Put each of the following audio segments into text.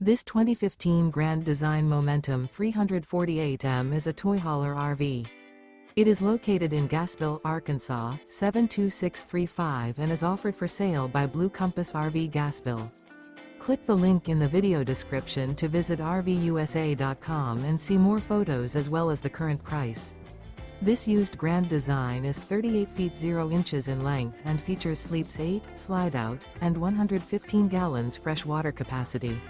This 2015 Grand Design Momentum 348M is a toy hauler RV. It is located in Gassville, Arkansas, 72635 and is offered for sale by Blue Compass RV Gassville. Click the link in the video description to visit RVUSA.com and see more photos as well as the current price. This used Grand Design is 38 feet 0 inches in length and features sleeps 8, slide-out, and 115 gallons fresh water capacity.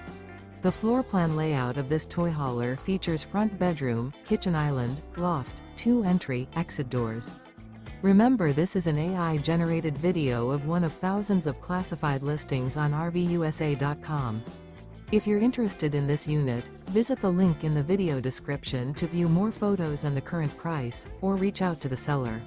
The floor plan layout of this toy hauler features front bedroom, kitchen island, loft, 2 entry, exit doors. Remember, this is an AI-generated video of one of thousands of classified listings on RVUSA.com. If you're interested in this unit, visit the link in the video description to view more photos and the current price, or reach out to the seller.